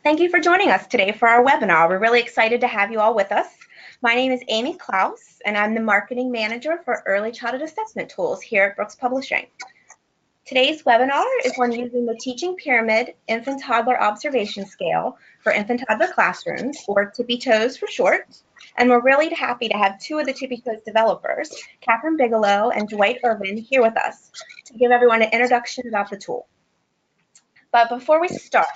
Thank you for joining us today for our webinar. We're really excited to have you all with us. My name is Amy Klaus, and I'm the Marketing Manager for Early Childhood Assessment Tools here at Brooks Publishing. Today's webinar is on using the Teaching Pyramid Infant-Toddler Observation Scale for infant-toddler classrooms, or TPITOS for short. And we're really happy to have two of the TPITOS developers, Kathryn Bigelow and Dwight Irvin, here with us to give everyone an introduction about the tool. But before we start,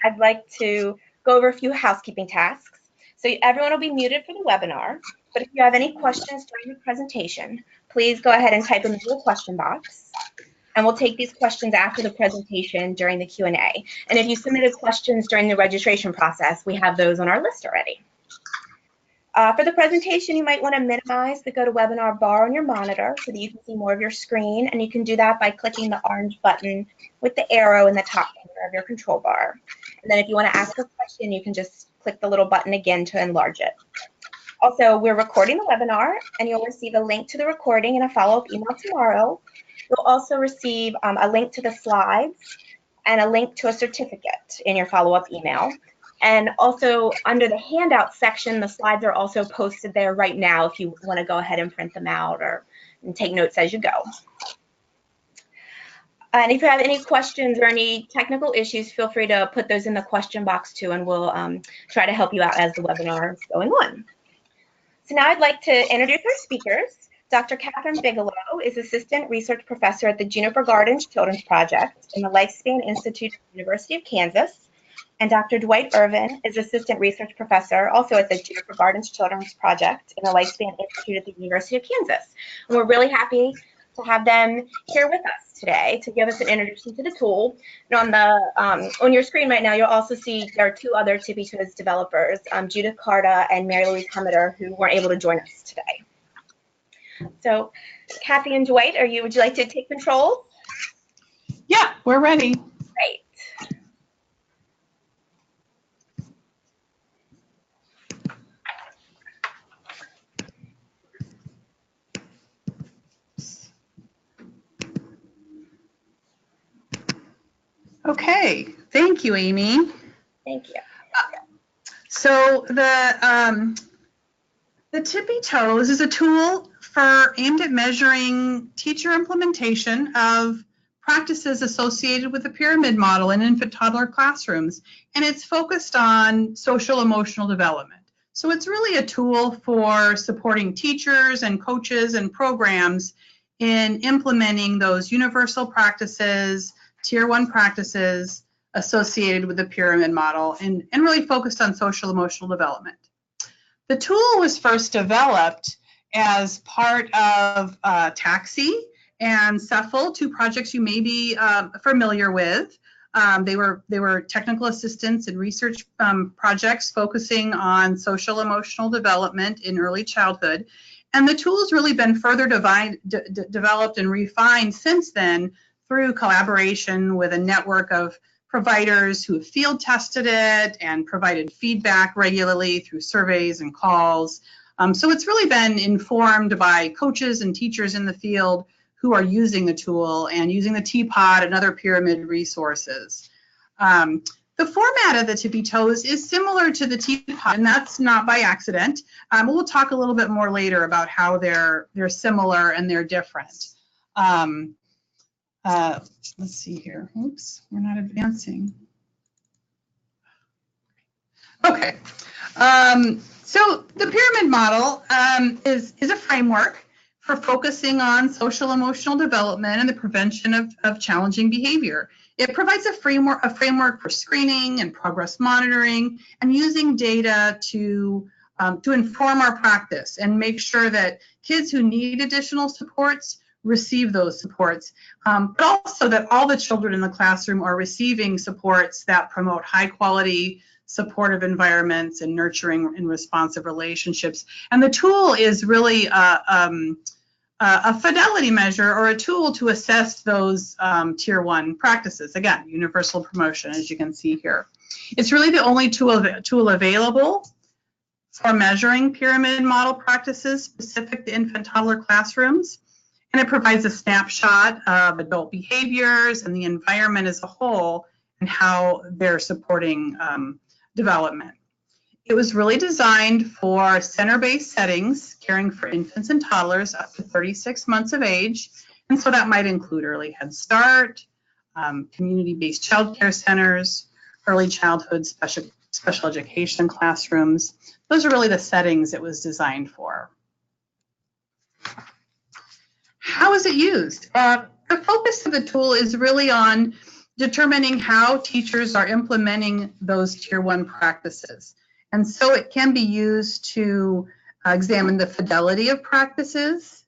I'd like to go over a few housekeeping tasks. So everyone will be muted for the webinar, but if you have any questions during the presentation, please go ahead and type them into the question box. And we'll take these questions after the presentation during the Q&A. And if you submitted questions during the registration process, we have those on our list already. For the presentation, you might want to minimize the GoToWebinar bar on your monitor so that you can see more of your screen, and you can do that by clicking the orange button with the arrow in the top corner of your control bar. And then if you want to ask a question, you can just click the little button again to enlarge it. Also, we're recording the webinar, and you'll receive a link to the recording in a follow-up email tomorrow. You'll also receive a link to the slides and a link to a certificate in your follow-up email. And also under the handout section, the slides are also posted there right now if you want to go ahead and print them out or take notes as you go. And if you have any questions or any technical issues, feel free to put those in the question box too, and we'll try to help you out as the webinar is going on. So now I'd like to introduce our speakers. Dr. Kathryn Bigelow is Assistant Research Professor at the Juniper Gardens Children's Project in the Lifespan Institute at the University of Kansas. And Dr. Dwight Irvin is Assistant Research Professor also at the Juniper Gardens Children's Project in the Lifespan Institute at the University of Kansas. And we're really happy to have them here with us today to give us an introduction to the tool. And on your screen right now, you'll also see there are two other TPITOS developers, Judith Carta and Mary Louise Hummeter, who weren't able to join us today. So, Kathy and Dwight, would you like to take control? Yeah, we're ready. Great. Okay, thank you, Amy. Thank you. So the TPITOS is a tool aimed at measuring teacher implementation of practices associated with the pyramid model in infant-toddler classrooms, and it's focused on social-emotional development. So it's really a tool for supporting teachers and coaches and programs in implementing those universal practices, Tier 1 practices associated with the pyramid model, and really focused on social-emotional development. The tool was first developed as part of TAXI and CEPHL, two projects you may be familiar with. They were technical assistance and research projects focusing on social-emotional development in early childhood. And the tool's really been further developed and refined since then through collaboration with a network of providers who have field tested it and provided feedback regularly through surveys and calls. So it's really been informed by coaches and teachers in the field who are using the tool and using the TPOT and other pyramid resources. The format of the TPITOS is similar to the TPOT, and that's not by accident. We'll talk a little bit more later about how they're similar and they're different. Let's see here. Oops, we're not advancing. Okay. So the pyramid model is a framework for focusing on social emotional development and the prevention of challenging behavior. It provides a framework for screening and progress monitoring and using data to inform our practice and make sure that kids who need additional supports receive those supports, but also that all the children in the classroom are receiving supports that promote high quality, supportive environments and nurturing and responsive relationships. And the tool is really a fidelity measure or a tool to assess those Tier 1 practices. Again, universal promotion, as you can see here. It's really the only tool available for measuring pyramid model practices specific to infant-toddler classrooms. And it provides a snapshot of adult behaviors and the environment as a whole how they're supporting development. It was really designed for center-based settings, caring for infants and toddlers up to 36 months of age. And so that might include early Head Start, community-based child care centers, early childhood special education classrooms. Those are really the settings it was designed for. How is it used? The focus of the tool is really on determining how teachers are implementing those Tier 1 practices. And so it can be used to examine the fidelity of practices.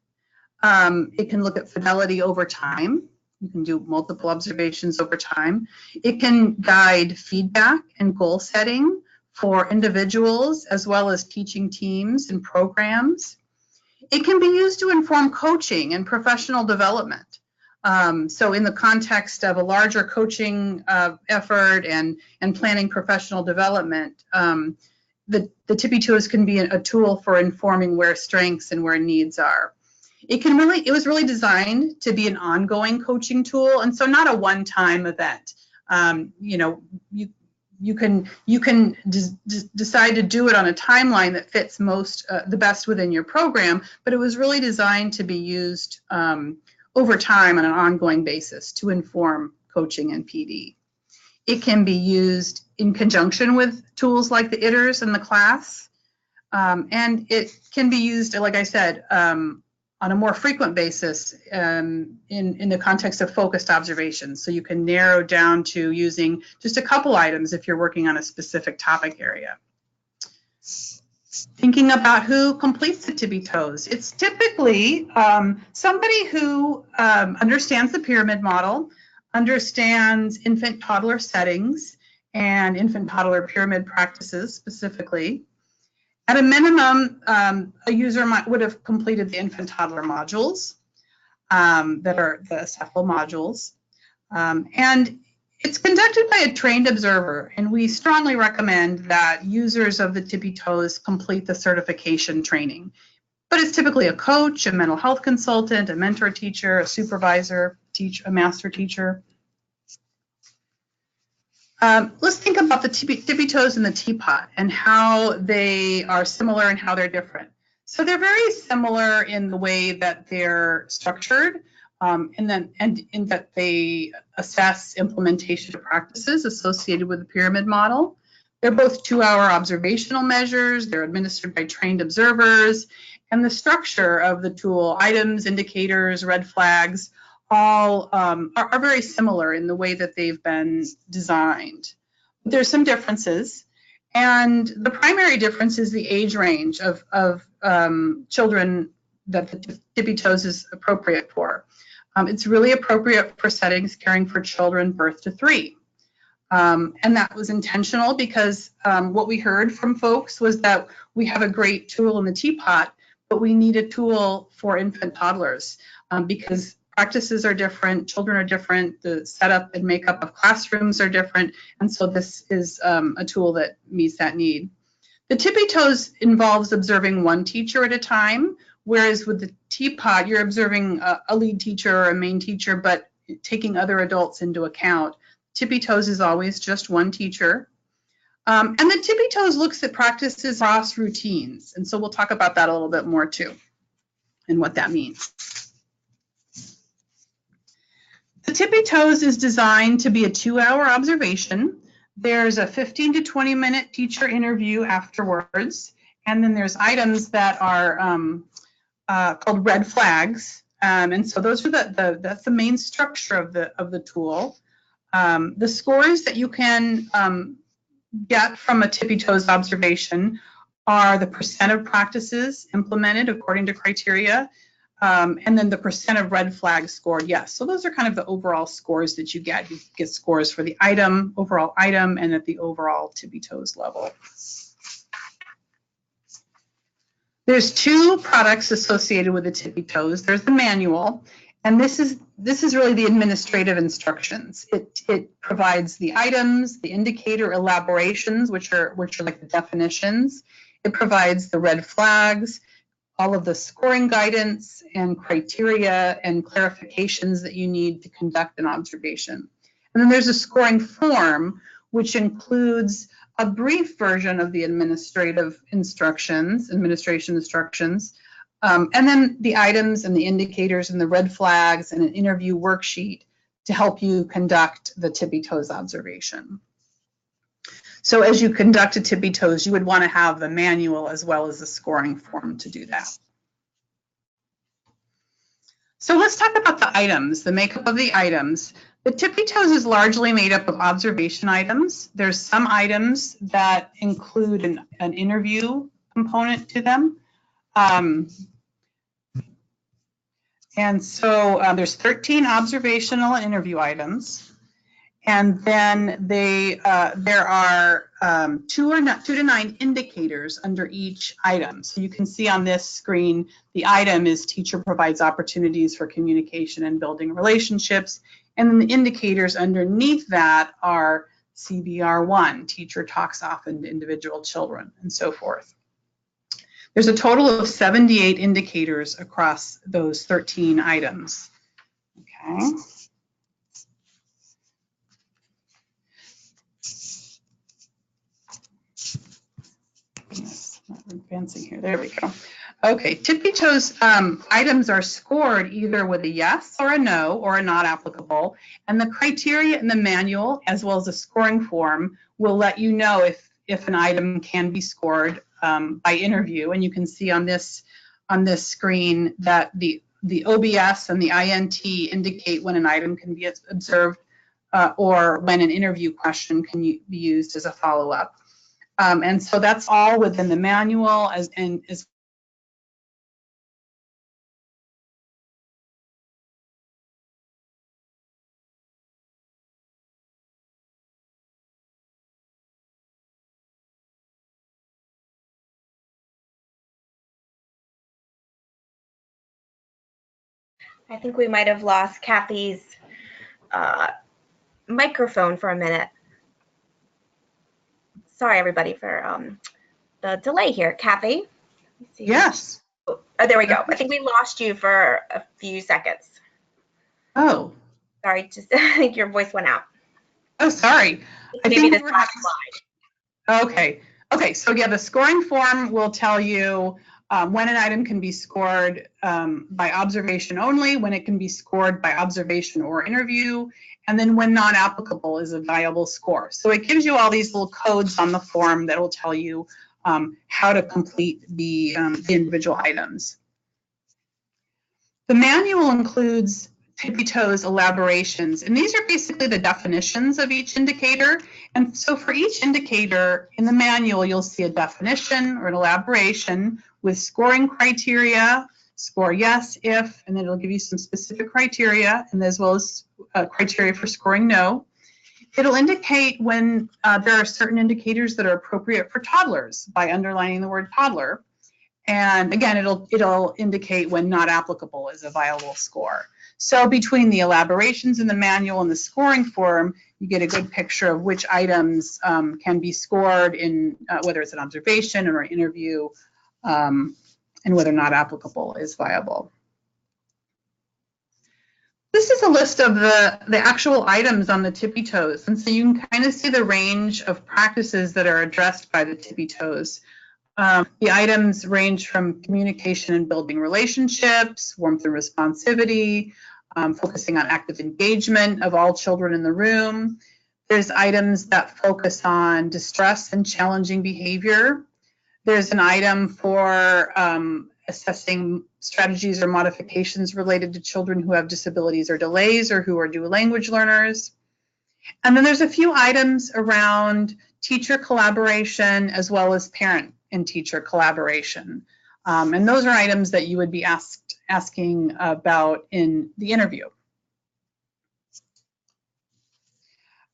It can look at fidelity over time. You can do multiple observations over time. It can guide feedback and goal setting for individuals as well as teaching teams and programs. It can be used to inform coaching and professional development. So in the context of a larger coaching effort and planning professional development, the Tippy-Toes can be a tool for informing where strengths and where needs are. It was really designed to be an ongoing coaching tool, and so not a one-time event. You can decide to do it on a timeline that fits the best within your program, but it was really designed to be used over time on an ongoing basis to inform coaching and PD. It can be used in conjunction with tools like the ITERs and the class, and it can be used, like I said, on a more frequent basis in the context of focused observations. So you can narrow down to using just a couple items if you're working on a specific topic area. Thinking about who completes the Tippy-Toes. It's typically somebody who understands the pyramid model, understands infant toddler settings and infant toddler pyramid practices specifically. At a minimum, a user would have completed the infant toddler modules that are the CEPHL modules. And it's conducted by a trained observer, and we strongly recommend that users of the Tippy-Toes complete the certification training. But it's typically a coach, a mental health consultant, a mentor teacher, a supervisor, a master teacher. Let's think about the Tippy-Toes and the TPOT and how they are similar and how they're different. So they're very similar in the way that they're structured, and in that they assess implementation of practices associated with the pyramid model. They're both 2-hour observational measures. They're administered by trained observers, and the structure of the tool, items, indicators, red flags, all are very similar in the way that they've been designed. There's some differences, and the primary difference is the age range of children that the Tippy-Toes is appropriate for. It's really appropriate for settings caring for children birth to 3. And that was intentional because what we heard from folks was that we have a great tool in the TPOT, but we need a tool for infant toddlers because practices are different, children are different, the setup and makeup of classrooms are different, and so this is a tool that meets that need. The Tippy-Toes involves observing one teacher at a time, whereas with the TPOT, you're observing a lead teacher or a main teacher, but taking other adults into account. Tippy-Toes is always just one teacher. And the Tippy-Toes looks at practices across routines, and so we'll talk about that a little bit more too, and what that means. The Tippy-Toes is designed to be a 2-hour observation. There's a 15 to 20-minute teacher interview afterwards, and then there's items that are called red flags, and so those are that's the main structure of the tool. The scores that you can get from a Tippy-Toes observation are the % of practices implemented according to criteria, and then the % of red flags scored, yes. So those are kind of the overall scores that you get. You get scores for the item, overall item, and at the overall Tippy-Toes level. There's 2 products associated with the Tippy-Toes. There's the manual, and this is really the administrative instructions. It provides the items, the indicator elaborations, which are like the definitions. It provides the red flags, all of the scoring guidance and criteria and clarifications that you need to conduct an observation. And then there's a scoring form, which includes a brief version of the administration instructions, and then the items and the indicators and the red flags and an interview worksheet to help you conduct the Tippy-Toes observation. So as you conduct a Tippy-Toes, you would want to have the manual as well as the scoring form to do that. So let's talk about the items, the makeup of the items. The Tippy-Toes is largely made up of observation items. There's some items that include an interview component to them. And so there's 13 observational and interview items. And then there are 2 to 9 indicators under each item. So you can see on this screen, the item is teacher provides opportunities for communication and building relationships. And then the indicators underneath that are CBR1, teacher talks often to individual children, and so forth. There's a total of 78 indicators across those 13 items. Okay. Yes, not advancing here. There we go. Okay, Tippy-Toes items are scored either with a yes or a no or a not applicable, and the criteria in the manual as well as the scoring form will let you know if an item can be scored by interview. And you can see on this screen that the OBS and the INT indicate when an item can be observed or when an interview question can be used as a follow-up. And so that's all within the manual as I think we might have lost Kathy's microphone for a minute. Sorry, everybody, for the delay here. Kathy? Yes. Oh, there we go. I think we lost you for a few seconds. Oh. Sorry, just I think your voice went out. Oh, sorry. Maybe this last slide. Okay. Okay, so yeah, the scoring form will tell you when an item can be scored by observation only, when it can be scored by observation or interview, and then when not applicable is a viable score. So it gives you all these little codes on the form that will tell you how to complete the individual items. The manual includes Tippy-Toes elaborations, and these are basically the definitions of each indicator. And so for each indicator in the manual, you'll see a definition or an elaboration with scoring criteria, score yes, if, and then it'll give you some specific criteria, and as well as criteria for scoring no. It'll indicate when there are certain indicators that are appropriate for toddlers by underlining the word toddler. And again, it'll indicate when not applicable is a viable score. So between the elaborations in the manual and the scoring form, you get a good picture of which items can be scored in whether it's an observation or an interview, and whether or not applicable is viable. This is a list of the actual items on the Tippy-Toes, and so you can kind of see the range of practices that are addressed by the Tippy-Toes. The items range from communication and building relationships, warmth and responsivity, focusing on active engagement of all children in the room. There's items that focus on distress and challenging behavior. There's an item for assessing strategies or modifications related to children who have disabilities or delays or who are dual language learners. And then there's a few items around teacher collaboration as well as parent and teacher collaboration. And those are items that you would be asking about in the interview.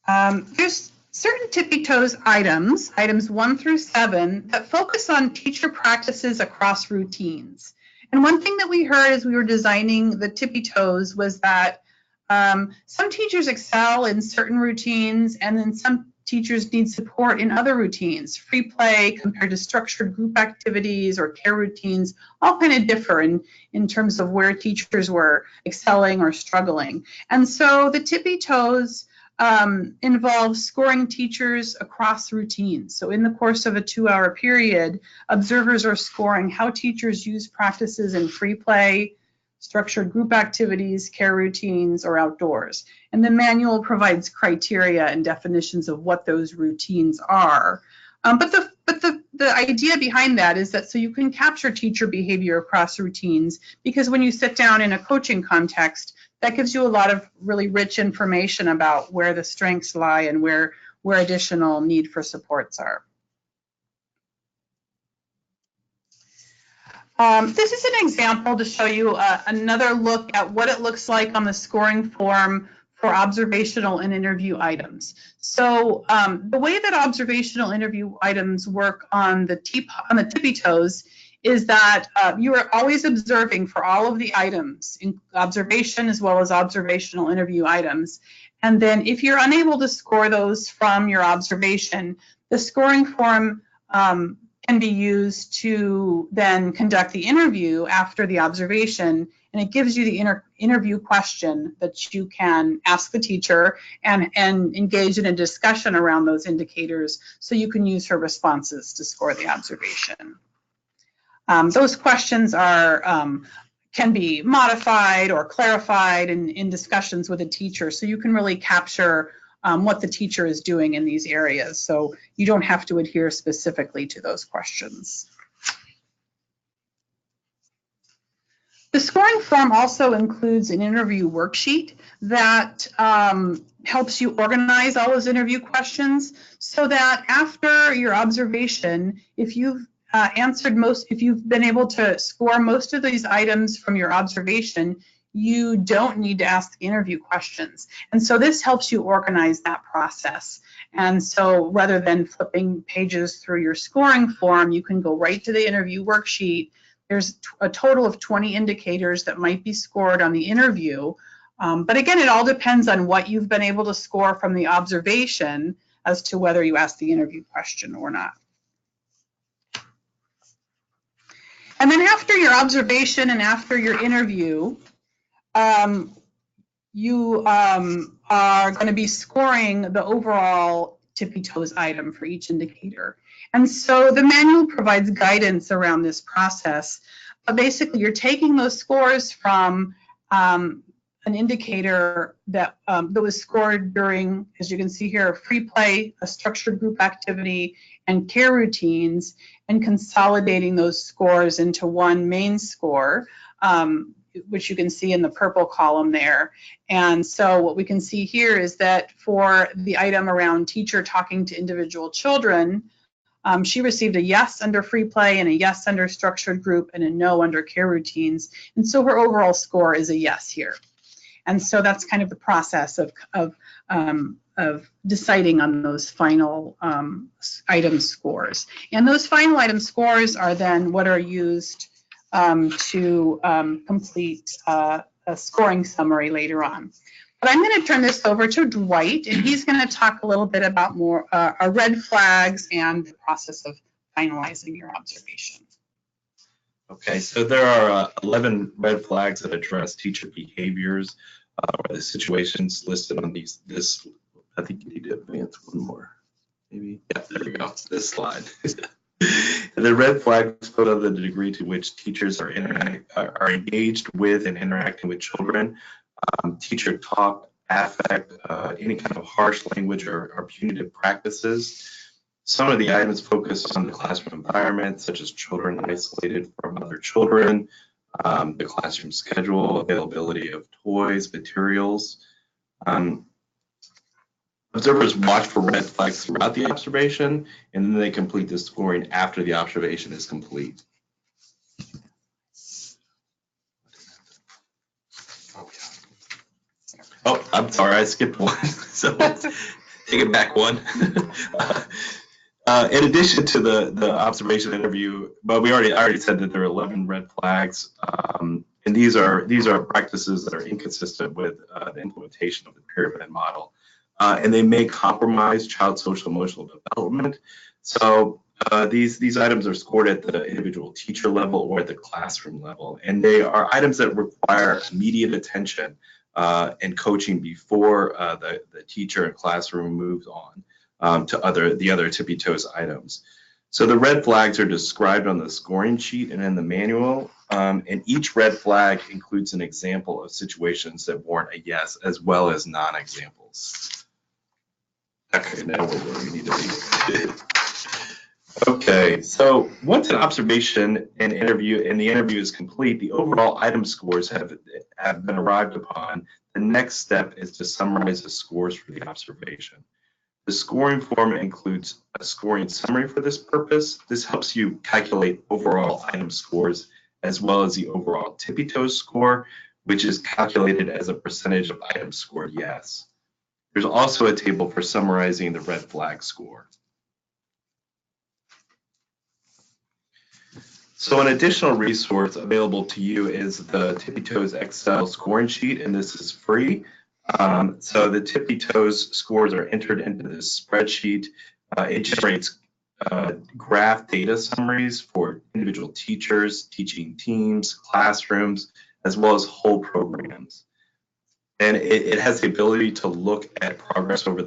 There's certain Tippy-Toes items 1 through 7, that focus on teacher practices across routines. And one thing that we heard as we were designing the Tippy-Toes was that some teachers excel in certain routines, and then some teachers need support in other routines. Free play compared to structured group activities or care routines all kind of differ in terms of where teachers were excelling or struggling. And so the Tippy-Toes involves scoring teachers across routines. So in the course of a 2-hour period, observers are scoring how teachers use practices in free play, structured group activities, care routines, or outdoors. And the manual provides criteria and definitions of what those routines are. But the idea behind that is that so you can capture teacher behavior across routines, because when you sit down in a coaching context, that gives you a lot of really rich information about where the strengths lie and where additional need for supports are. This is an example to show you another look at what it looks like on the scoring form for observational and interview items. So the way that observational interview items work on the Tippy-Toes is that you are always observing for all of the items, in observation as well as observational interview items. And then if you're unable to score those from your observation, the scoring form can be used to then conduct the interview after the observation, and it gives you the interview question that you can ask the teacher and engage in a discussion around those indicators so you can use her responses to score the observation. Those questions can be modified or clarified in discussions with a teacher, so you can really capture what the teacher is doing in these areas. So you don't have to adhere specifically to those questions. The scoring form also includes an interview worksheet that helps you organize all those interview questions so that after your observation, if you've if you've been able to score most of these items from your observation, you don't need to ask interview questions. And so this helps you organize that process. And so rather than flipping pages through your scoring form, you can go right to the interview worksheet. There's a total of 20 indicators that might be scored on the interview. But again, it all depends on what you've been able to score from the observation as to whether you ask the interview question or not. And then after your observation and after your interview, you are going to be scoring the overall Tippy-Toes item for each indicator. And so the manual provides guidance around this process. Basically, you're taking those scores from an indicator that was scored during, as you can see here, free play, a structured group activity, and care routines, and consolidating those scores into one main score, which you can see in the purple column there. And so what we can see here is that for the item around teacher talking to individual children, she received a yes under free play and a yes under structured group and a no under care routines. And so her overall score is a yes here. And so that's kind of the process of deciding on those final item scores. And those final item scores are then what are used to complete a scoring summary later on. But I'm going to turn this over to Dwight, and he's going to talk a little bit about more our red flags and the process of finalizing your observation. Okay, so there are 11 red flags that address teacher behaviors or the situations listed on this. I think you need to advance one more, maybe. Yeah, there we go. This slide. The red flags put on the degree to which teachers are engaged with and interacting with children, teacher talk, affect, any kind of harsh language or punitive practices. Some of the items focus on the classroom environment, such as children isolated from other children, the classroom schedule, availability of toys, materials. Observers watch for red flags throughout the observation, and then they complete the scoring after the observation is complete. Oh, I'm sorry, I skipped one. So take it back one. In addition to the observation interview, but I already said that there are 11 red flags, and these are practices that are inconsistent with the implementation of the pyramid model. And they may compromise child social emotional development. So these items are scored at the individual teacher level or at the classroom level, and they are items that require immediate attention and coaching before the teacher and classroom moves on to the other TPITOS items. So the red flags are described on the scoring sheet and in the manual, and each red flag includes an example of situations that warrant a yes, as well as non-examples. Okay, now we're where we need to be. Okay, so once an observation and the interview is complete, the overall item scores have been arrived upon. The next step is to summarize the scores for the observation. The scoring form includes a scoring summary for this purpose. This helps you calculate overall item scores as well as the overall TPITOS score, which is calculated as a percentage of items scored yes. There's also a table for summarizing the red flag score. So an additional resource available to you is the TPITOS Excel scoring sheet, and this is free. So the TPITOS scores are entered into this spreadsheet. It generates graph data summaries for individual teachers, teaching teams, classrooms, as well as whole programs. And it has the ability to look at progress over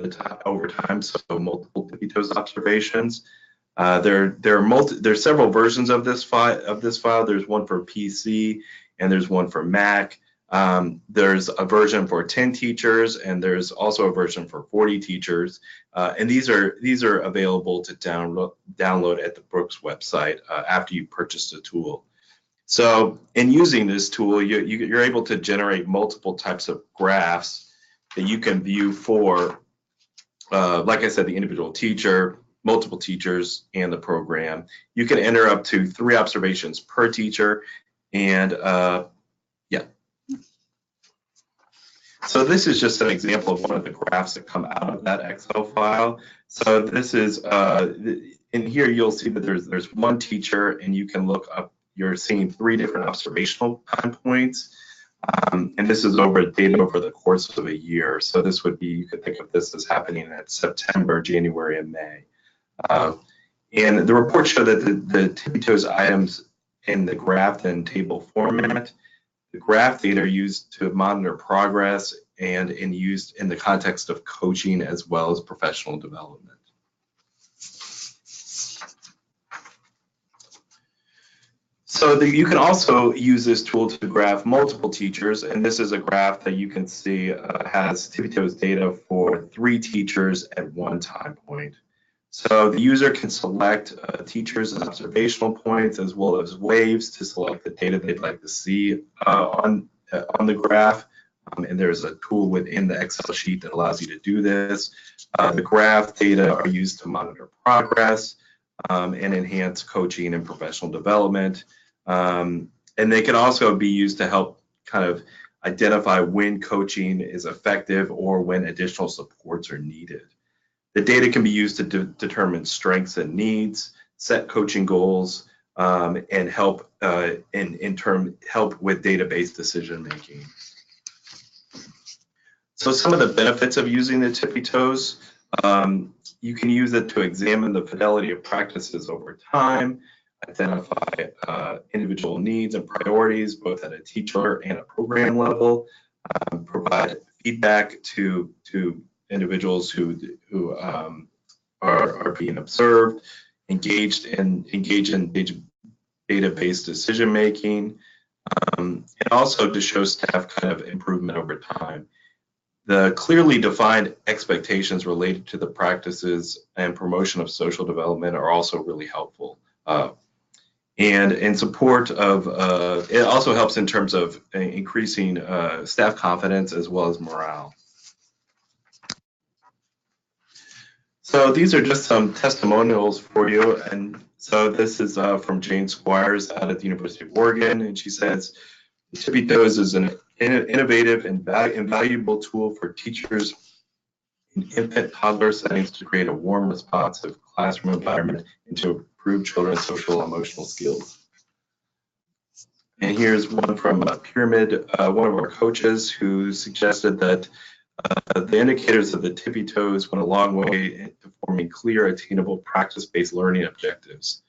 time, so multiple TPITOS observations. There's several versions of this file. There's one for PC and there's one for Mac. There's a version for 10 teachers and there's also a version for 40 teachers. And these are available to download at the Brooks website after you purchase the tool. So in using this tool, you're able to generate multiple types of graphs that you can view for, like I said, the individual teacher, multiple teachers, and the program. You can enter up to 3 observations per teacher, and yeah. So this is just an example of one of the graphs that come out of that Excel file. So this is, in here you'll see that there's one teacher, and you can look up, you're seeing 3 different observational time points. And this is data over the course of a year. So this would be, you could think of this as happening in September, January, and May. And the report showed that the TPITOS items in the graph and table format, the graph data are used to monitor progress and used in the context of coaching as well as professional development. So you can also use this tool to graph multiple teachers, and this is a graph that you can see has TPITOS data for 3 teachers at one time point. So the user can select teachers as observational points as well as waves to select the data they'd like to see on the graph. And there's a tool within the Excel sheet that allows you to do this. The graph data are used to monitor progress and enhance coaching and professional development. And they can also be used to help kind of identify when coaching is effective or when additional supports are needed. The data can be used to determine strengths and needs, set coaching goals, and help in turn help with database decision making. So some of the benefits of using the TPITOS, you can use it to examine the fidelity of practices over time, identify individual needs and priorities, both at a teacher and a program level, provide feedback to individuals who are being observed, engage in database decision making, and also to show staff kind of improvement over time. The clearly defined expectations related to the practices and promotion of social development are also really helpful. And in support of, it also helps in terms of increasing staff confidence as well as morale. So these are just some testimonials for you. And so this is from Jane Squires out at the University of Oregon. And she says, TPITOS is an innovative and valuable tool for teachers in infant toddler settings to create a warm, responsive classroom environment and to improve children's social and emotional skills. And here's one from Pyramid, one of our coaches, who suggested that the indicators of the TPITOS went a long way into forming clear, attainable, practice-based learning objectives.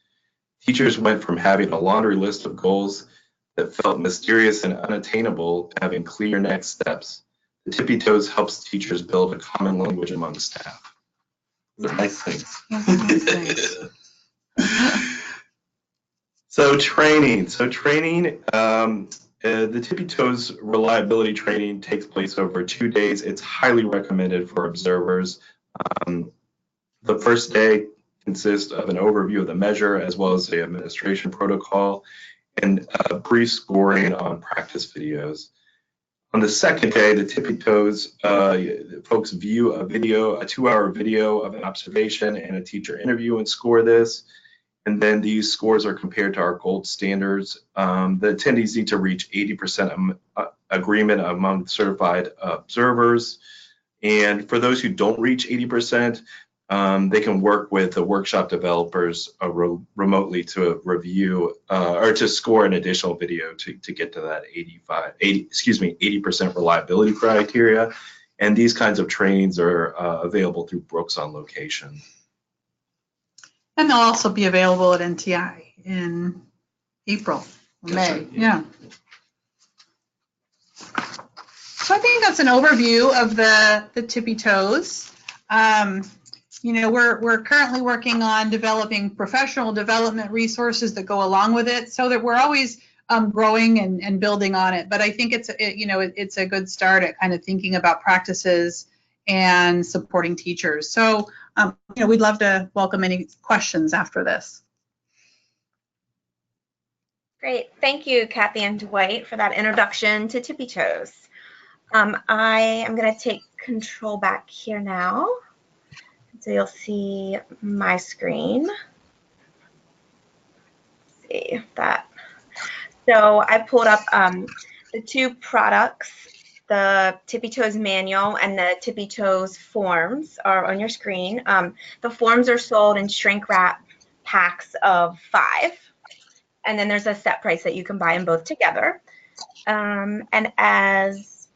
Teachers went from having a laundry list of goals that felt mysterious and unattainable to having clear next steps. The Tippy-Toes helps teachers build a common language among staff. Those are nice things. So training, the Tippy-Toes reliability training takes place over 2 days. It's highly recommended for observers. The first day consists of an overview of the measure as well as the administration protocol and brief scoring on practice videos. On the second day, the Tippy-Toes folks view a 2-hour video of an observation and a teacher interview and score this. And then these scores are compared to our gold standards. The attendees need to reach 80% agreement among certified observers. And for those who don't reach 80%, they can work with the workshop developers remotely to review or to score an additional video to get to that 80% reliability criteria. And these kinds of trainings are available through Brooks on Location. And they'll also be available at NTI in April, May. Right, yeah. So I think that's an overview of the Tippy-Toes. We're currently working on developing professional development resources that go along with it, so that we're always growing and building on it. But I think it's a good start at kind of thinking about practices and supporting teachers. So we'd love to welcome any questions after this. Great. Thank you, Kathy and Dwight, for that introduction to Tippy-Toes. I am going to take control back here now. So you'll see my screen. Let's see that. So I pulled up the 2 products. The Tippy-Toes manual and the Tippy-Toes forms are on your screen. The forms are sold in shrink wrap packs of 5. And then there's a set price that you can buy them both together. And as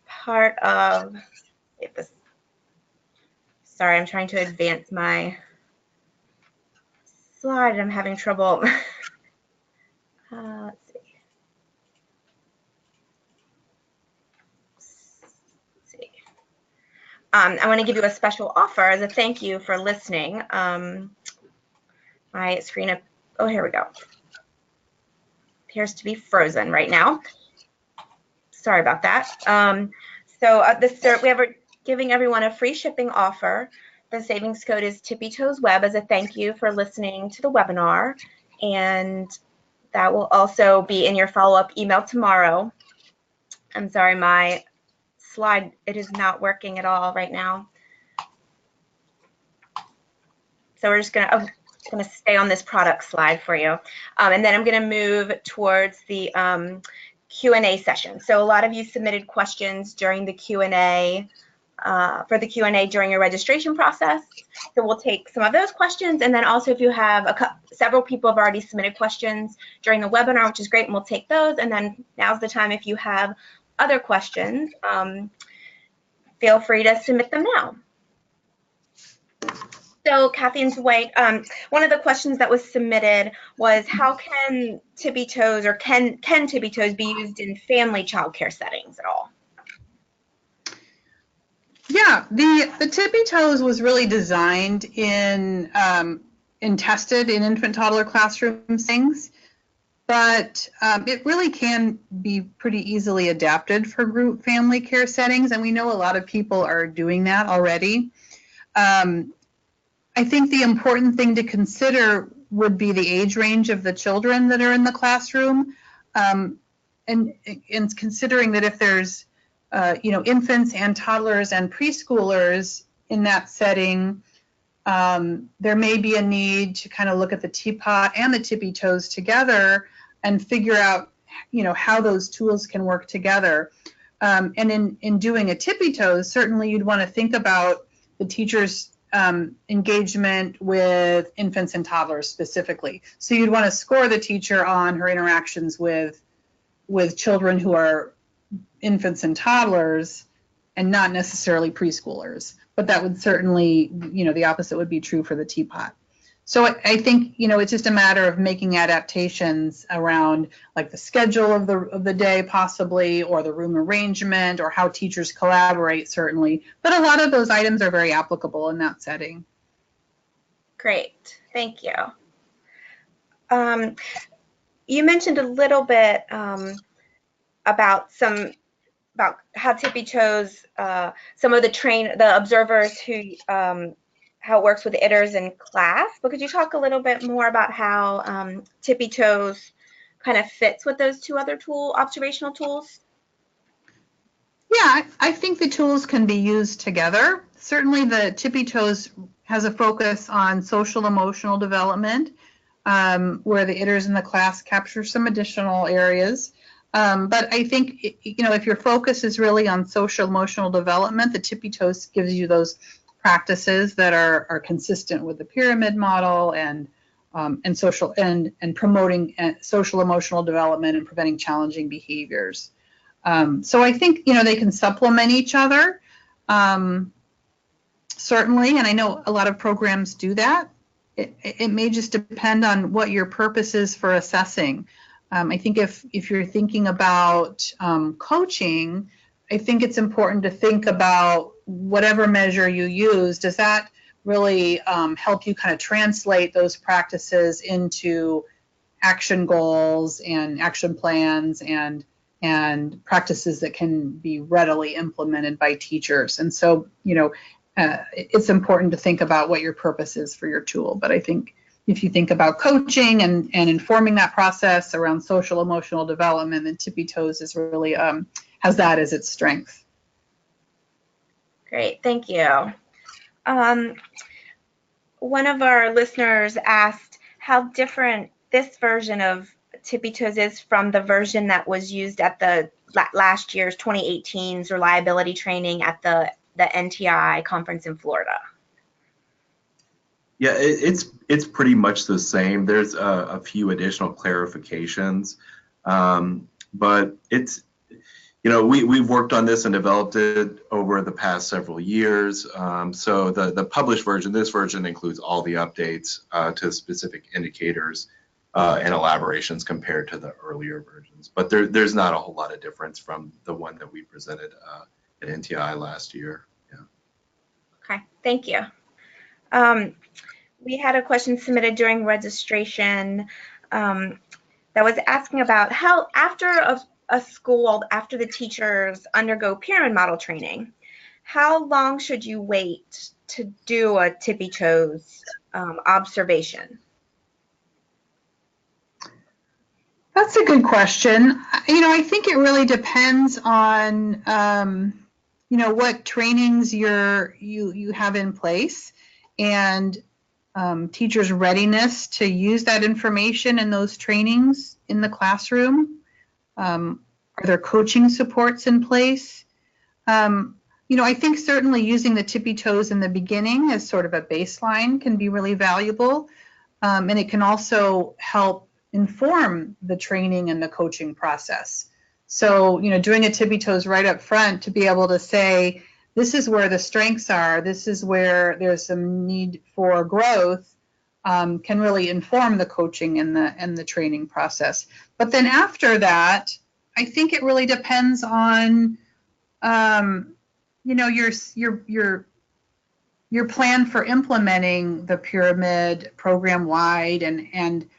part of, sorry, I'm trying to advance my slide. I'm having trouble. Let's see. I want to give you a special offer as a thank you for listening. My screen, oh, here we go. Appears to be frozen right now. Sorry about that. We're giving everyone a free shipping offer. The savings code is Tippy-Toes Web as a thank you for listening to the webinar. And that will also be in your follow-up email tomorrow. I'm sorry, my slide, it is not working at all right now. So we're just gonna stay on this product slide for you. And then I'm gonna move towards the Q&A session. So a lot of you submitted questions during the Q&A, for the Q&A during your registration process. So we'll take some of those questions. And then also if you have several people have already submitted questions during the webinar, which is great, and we'll take those. And then now's the time if you have other questions, feel free to submit them now. So Kathy and Dwight, one of the questions that was submitted was how can Tippy-Toes or can Tippy-Toes be used in family childcare settings at all? Yeah, the Tippy-Toes was really designed and tested in infant toddler classroom settings. But it really can be pretty easily adapted for group family care settings, and we know a lot of people are doing that already. I think the important thing to consider would be the age range of the children that are in the classroom, and considering that if there's infants and toddlers and preschoolers in that setting, there may be a need to kind of look at the TPOT and the Tippy-Toes together and figure out, how those tools can work together. And in doing a Tippy-Toes, certainly you'd want to think about the teacher's engagement with infants and toddlers specifically. So you'd want to score the teacher on her interactions with children who are infants and toddlers and not necessarily preschoolers. But that would certainly, the opposite would be true for the TPOT. So I think, it's just a matter of making adaptations around like the schedule of the day possibly, or the room arrangement, or how teachers collaborate certainly. But a lot of those items are very applicable in that setting. Great, thank you. You mentioned a little bit about how Tippy-Toes, some of the observers who, how it works with the ITers in class. But could you talk a little bit more about how Tippy-Toes kind of fits with those two other observational tools? Yeah, I think the tools can be used together. Certainly the Tippy-Toes has a focus on social emotional development, where the ITers in the class capture some additional areas. But I think, if your focus is really on social emotional development, the Tippy-Toes gives you those practices that are consistent with the pyramid model and social and promoting social emotional development and preventing challenging behaviors. So I think, they can supplement each other, certainly, and I know a lot of programs do that. It may just depend on what your purpose is for assessing. I think if you're thinking about coaching, I think it's important to think about whatever measure you use, does that really help you kind of translate those practices into action goals and action plans and practices that can be readily implemented by teachers. And so, it's important to think about what your purpose is for your tool. But I think if you think about coaching and informing that process around social emotional development, then Tippy-Toes is really has that as its strength. Great, thank you. One of our listeners asked how different this version of Tippy-Toes is from the version that was used at the last year's 2018's reliability training at the NTI conference in Florida. Yeah, it's pretty much the same. There's a few additional clarifications, but it's, we've worked on this and developed it over the past several years. So the published version, this version includes all the updates to specific indicators and elaborations compared to the earlier versions. But there's not a whole lot of difference from the one that we presented at NTI last year. Yeah. Okay, thank you. We had a question submitted during registration that was asking about how after a school, after the teachers undergo pyramid model training, how long should you wait to do a Tippy-Toes observation? That's a good question. I think it really depends on what trainings you have in place and teachers' readiness to use that information in those trainings in the classroom. Are there coaching supports in place? I think certainly using the Tippy-Toes in the beginning as sort of a baseline can be really valuable, and it can also help inform the training and the coaching process. So, doing a Tippy-Toes right up front to be able to say, this is where the strengths are, this is where there's some need for growth, can really inform the coaching and the training process. But then after that, I think it really depends on, your plan for implementing the pyramid program wide and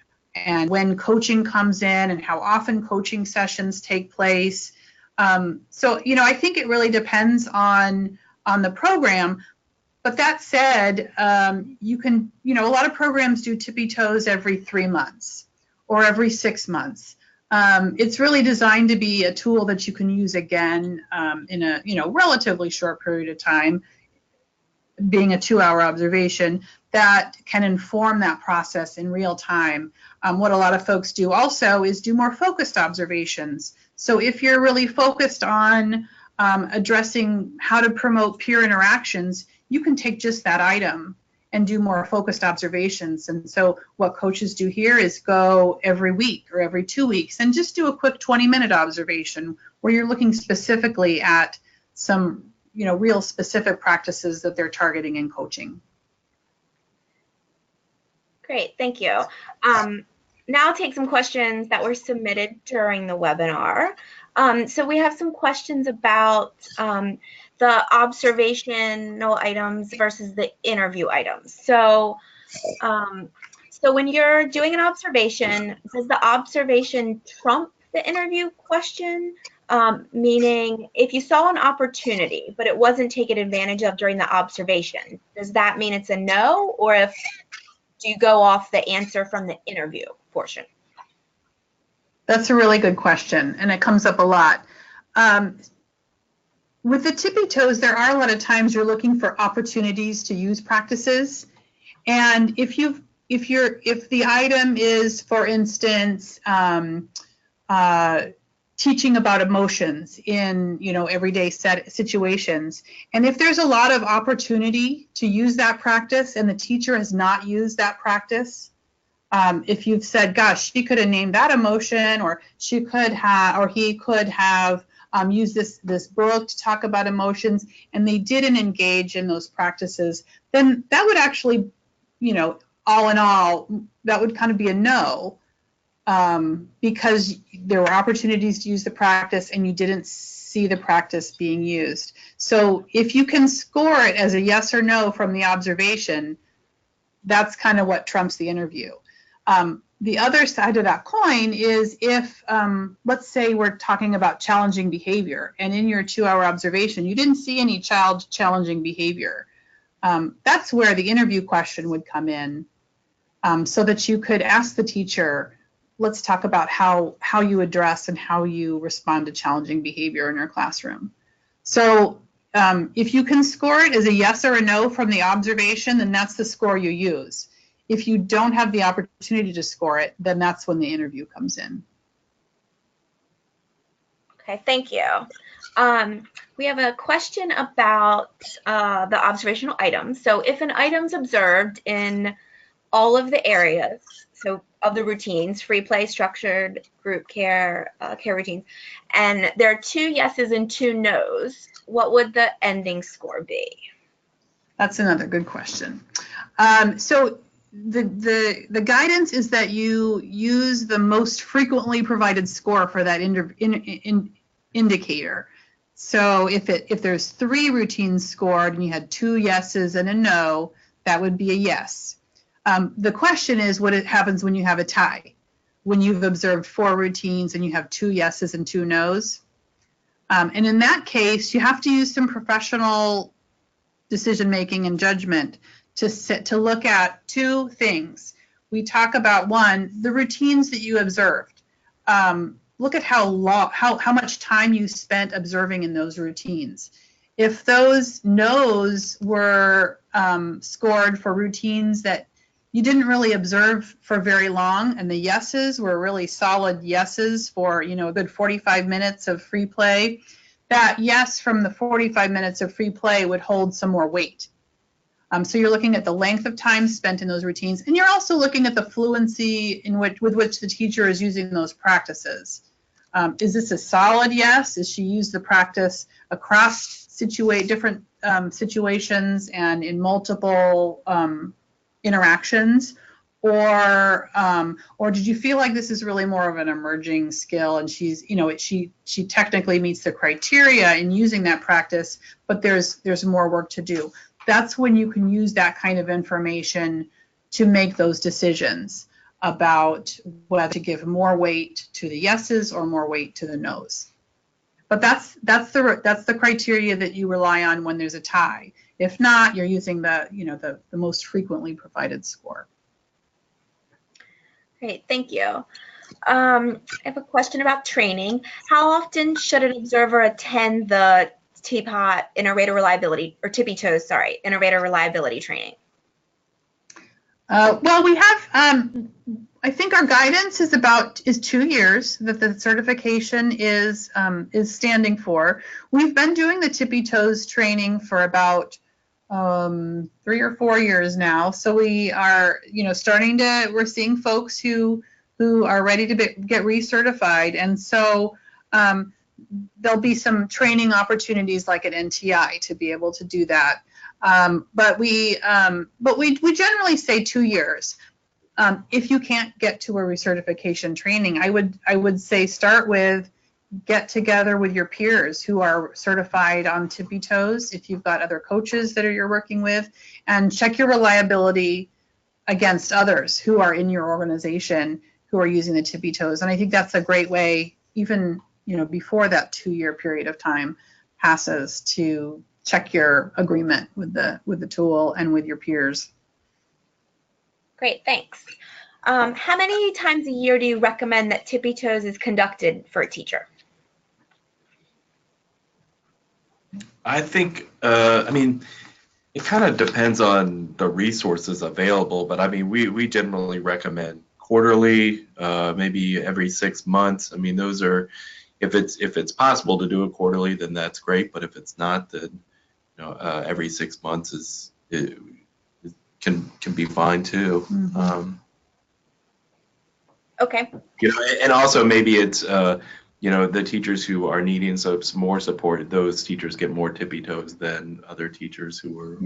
when coaching comes in and how often coaching sessions take place. So, I think it really depends on the program. But that said, you can, a lot of programs do Tippy-Toes every 3 months or every 6 months. It's really designed to be a tool that you can use again in a, relatively short period of time, being a 2-hour observation that can inform that process in real time. What a lot of folks do also is do more focused observations. So if you're really focused on addressing how to promote peer interactions, you can take just that item and do more focused observations. And so what coaches do here is go every week or every 2 weeks and just do a quick 20-minute observation where you're looking specifically at some, real specific practices that they're targeting in coaching. Great, thank you. Now I'll take some questions that were submitted during the webinar. So we have some questions about the observational items versus the interview items. So, so when you're doing an observation, does the observation trump the interview question? Meaning, if you saw an opportunity, but it wasn't taken advantage of during the observation, does that mean it's a no? Or if do you go off the answer from the interview portion? That's a really good question, and it comes up a lot. With the Tippy-Toes, there are a lot of times you're looking for opportunities to use practices, and if the item is, for instance, teaching about emotions in everyday situations, and if there's a lot of opportunity to use that practice and the teacher has not used that practice, if you've said, gosh, she could have named that emotion, or she could have, or he could have used this book to talk about emotions, and they didn't engage in those practices, then that would actually, all in all, that would kind of be a no. Because there were opportunities to use the practice and you didn't see the practice being used. So if you can score it as a yes or no from the observation, that's kind of what trumps the interview. The other side of that coin is if, let's say we're talking about challenging behavior, and in your 2-hour observation, you didn't see any child challenging behavior. That's where the interview question would come in, so that you could ask the teacher, let's talk about how you address and how you respond to challenging behavior in your classroom. So if you can score it as a yes or a no from the observation, then that's the score you use. If you don't have the opportunity to score it, then that's when the interview comes in. Okay, thank you. We have a question about the observational items. So if an item's observed in all of the areas, so of the routines, free play, structured, group care, care routines, and there are 2 yeses and 2 nos, what would the ending score be? That's another good question. So the guidance is that you use the most frequently provided score for that indicator. So if there's 3 routines scored and you had 2 yeses and a no, that would be a yes. The question is what happens when you have a tie, when you've observed 4 routines and you have 2 yeses and 2 nos. And in that case, you have to use some professional decision-making and judgment to look at 2 things. We talk about, 1, the routines that you observed. Look at how much time you spent observing in those routines. If those no's were scored for routines that you didn't really observe for very long, and the yeses were really solid yeses for a good 45 minutes of free play, that yes from the 45 minutes of free play would hold some more weight. So you're looking at the length of time spent in those routines, and you're also looking at the fluency with which the teacher is using those practices. Is this a solid yes? Is she used the practice across different situations and in multiple interactions, or did you feel like this is really more of an emerging skill, and she's she technically meets the criteria in using that practice, but there's more work to do? That's when you can use that kind of information to make those decisions about whether to give more weight to the yeses or more weight to the nos. But that's the criteria that you rely on when there's a tie. If not, you're using the most frequently provided score. Great, thank you. I have a question about training. How often should an observer attend the TPOT inter-rater reliability, or Tippy-Toes, sorry, inter-rater reliability training? Well, we have, I think our guidance is 2 years that the certification is standing for. We've been doing the Tippy-Toes training for about 3 or 4 years now. So we are, we're seeing folks who are ready to get recertified. And so there'll be some training opportunities like at NTI to be able to do that. But we generally say 2 years. If you can't get to a recertification training, I would say start with get together with your peers who are certified on Tippy-Toes, if you've got other coaches that you're working with, and check your reliability against others who are in your organization who are using the Tippy-Toes. And I think that's a great way, even before that 2-year period of time passes, to check your agreement with the tool and with your peers. Great, thanks. How many times a year do you recommend that Tippy-Toes is conducted for a teacher? I think, it kind of depends on the resources available, but I mean, we generally recommend quarterly, maybe every 6 months. I mean, those are, if it's possible to do it quarterly, then that's great. But if it's not, then every 6 months can be fine too. Mm-hmm. Okay. And also maybe it's the teachers who are needing some more support, those teachers get more Tippy-Toes than other teachers who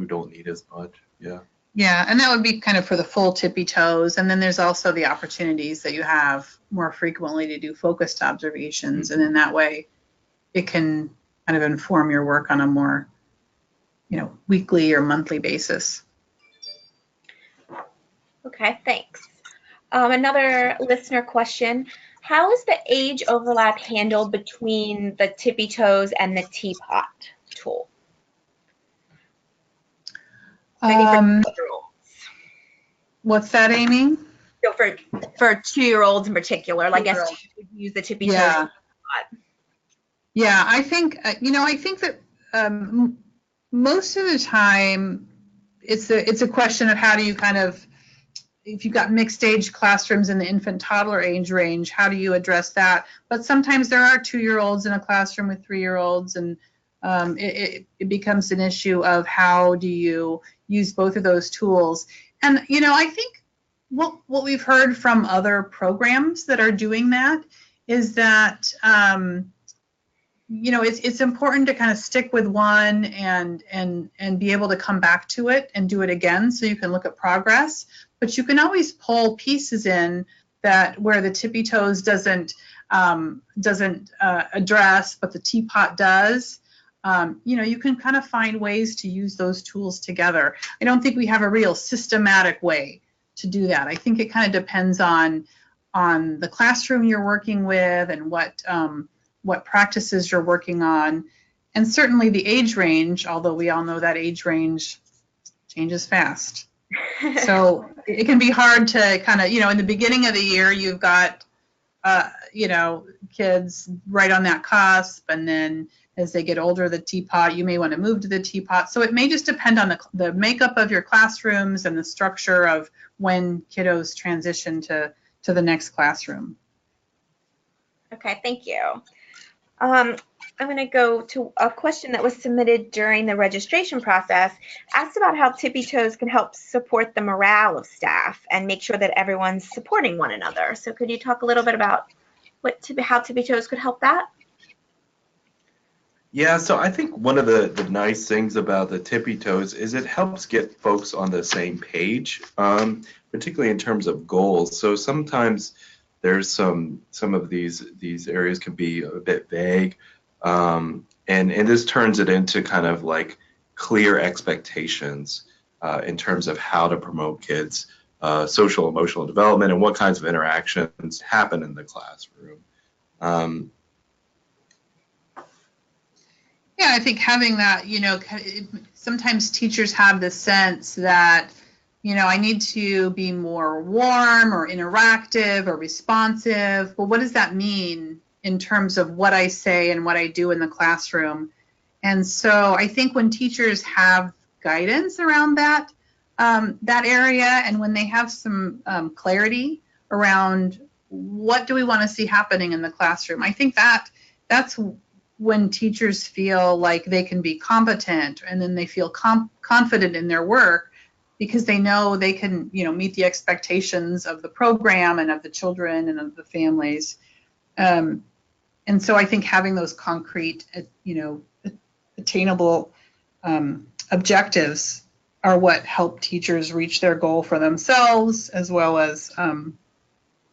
don't need as much. Yeah. Yeah, and that would be kind of for the full Tippy-Toes. And then there's also the opportunities that you have more frequently to do focused observations. And in that way, it can kind of inform your work on a more, weekly or monthly basis. Okay, thanks. Another listener question. How is the age overlap handled between the Tippy-Toes and the TPOT tool? Maybe for 2-year-olds. What's that, Amy? So for 2-year-olds in particular, I guess you would use the Tippy-Toes. Yeah. Yeah, I think that most of the time it's a question of how do you kind of, if you've got mixed age classrooms in the infant toddler age range, how do you address that? But sometimes there are 2-year-olds in a classroom with 3-year-olds, and it becomes an issue of how do you use both of those tools. And I think what we've heard from other programs that are doing that is that it's important to kind of stick with one and be able to come back to it and do it again so you can look at progress. But you can always pull pieces in that where the Tippy-Toes doesn't address, but the TPOT does. You can kind of find ways to use those tools together. I don't think we have a real systematic way to do that. I think it kind of depends on the classroom you're working with and what practices you're working on, and certainly the age range, although we all know that age range changes fast. So it can be hard to kind of, in the beginning of the year, you've got, kids right on that cusp, and then as they get older, the TPOT, you may want to move to the TPOT. So it may just depend on the makeup of your classrooms and the structure of when kiddos transition to the next classroom. Okay, thank you. I'm going to go to a question that was submitted during the registration process, asked about how Tippy-Toes can help support the morale of staff and make sure that everyone's supporting one another. So could you talk a little bit about how Tippy-Toes could help that? Yeah, so I think one of the nice things about the Tippy-Toes is it helps get folks on the same page, particularly in terms of goals. So sometimes there's some of these areas can be a bit vague, and this turns it into kind of like clear expectations in terms of how to promote kids' social emotional development and what kinds of interactions happen in the classroom. Yeah, I think having that, sometimes teachers have the sense that, I need to be more warm or interactive or responsive. But what does that mean in terms of what I say and what I do in the classroom? And so I think when teachers have guidance around that area, and when they have some clarity around what do we want to see happening in the classroom, I think that's when teachers feel like they can be competent, and then they feel confident in their work because they know they can, meet the expectations of the program and of the children and of the families. And so I think having those concrete, attainable objectives are what help teachers reach their goal for themselves, as well as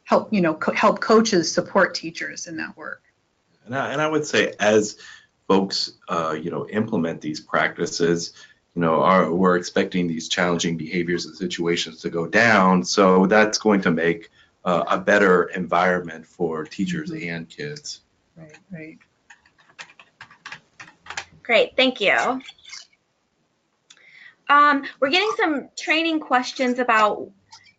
help help coaches support teachers in that work. And I would say, as folks implement these practices, we're expecting these challenging behaviors and situations to go down. So that's going to make a better environment for teachers and kids. Right. Great, thank you. We're getting some training questions about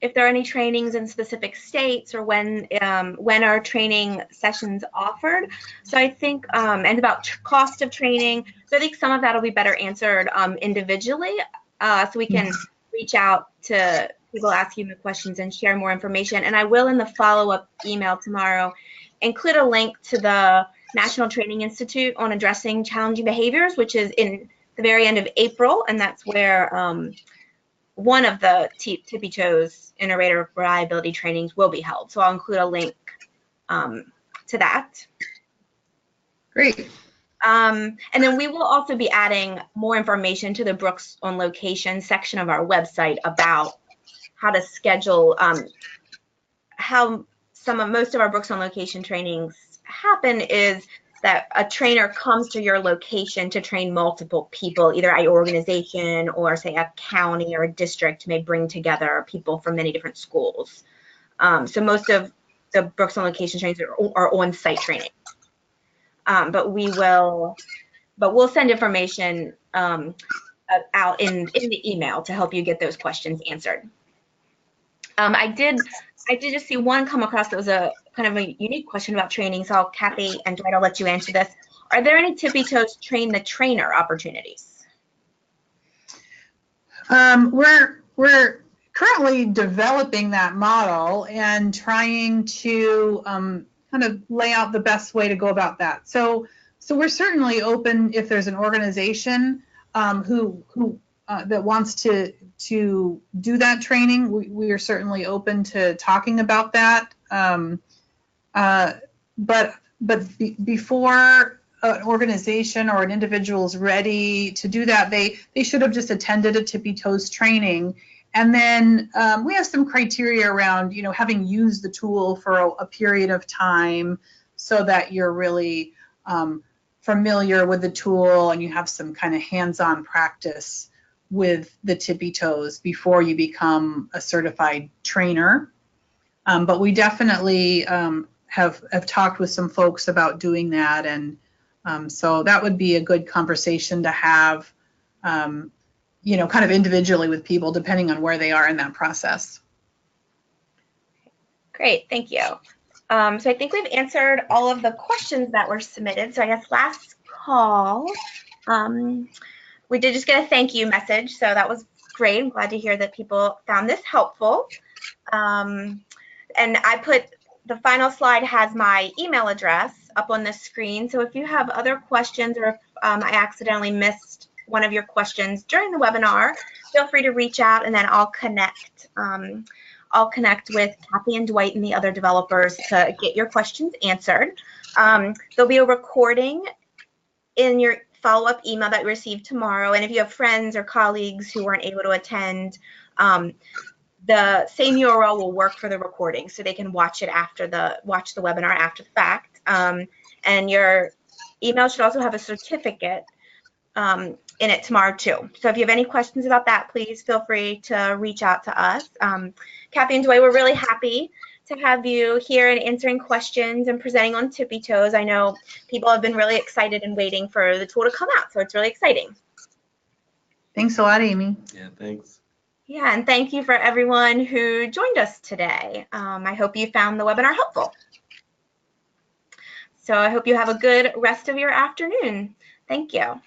if there are any trainings in specific states or when are training sessions offered. So I think, and about cost of training. So I think some of that will be better answered individually. So we can reach out to people asking the questions and share more information. And I will, in the follow-up email tomorrow, include a link to the National Training Institute on Addressing Challenging Behaviors, which is in the very end of April, and that's where one of the Tippy-Toes Innovator Reliability trainings will be held. So I'll include a link to that. Great. And then we will also be adding more information to the Brooks on Location section of our website about how to schedule, how most of our Brooks on Location trainings happen is that a trainer comes to your location to train multiple people, either a organization or say a county or a district may bring together people from many different schools. So most of the Brooks on Location trainings are on-site training. But we'll send information out in the email to help you get those questions answered. I did just see one come across that was a kind of a unique question about training. So Kathy and Dwight, I'll let you answer this. Are there any Tippy-Toes train the trainer opportunities? We're currently developing that model and trying to kind of lay out the best way to go about that. So we're certainly open if there's an organization who that wants to do that training. We are certainly open to talking about that. But before an organization or an individual is ready to do that, they should have just attended a Tippy-Toes training. And then we have some criteria around, having used the tool for a period of time so that you're really familiar with the tool and you have some kind of hands-on practice with the Tippy-Toes before you become a certified trainer. But we definitely have talked with some folks about doing that. And so that would be a good conversation to have, kind of individually with people, depending on where they are in that process. Great, thank you. So I think we've answered all of the questions that were submitted. So I guess last call, we did just get a thank you message. So that was great. I'm glad to hear that people found this helpful. And I put, the final slide has my email address up on the screen. So if you have other questions or if I accidentally missed one of your questions during the webinar, feel free to reach out and then I'll connect with Kathy and Dwight and the other developers to get your questions answered. There'll be a recording in your follow-up email that you receive tomorrow. And if you have friends or colleagues who weren't able to attend, the same URL will work for the recording, so they can watch the webinar after the fact. And your email should also have a certificate in it tomorrow too. So if you have any questions about that, please feel free to reach out to us. Kathy and Dwight, we're really happy to have you here and answering questions and presenting on Tippy-Toes. I know people have been really excited and waiting for the tool to come out, so it's really exciting. Thanks a lot, Amy. Yeah, thanks. Yeah, and thank you for everyone who joined us today. I hope you found the webinar helpful. So I hope you have a good rest of your afternoon. Thank you.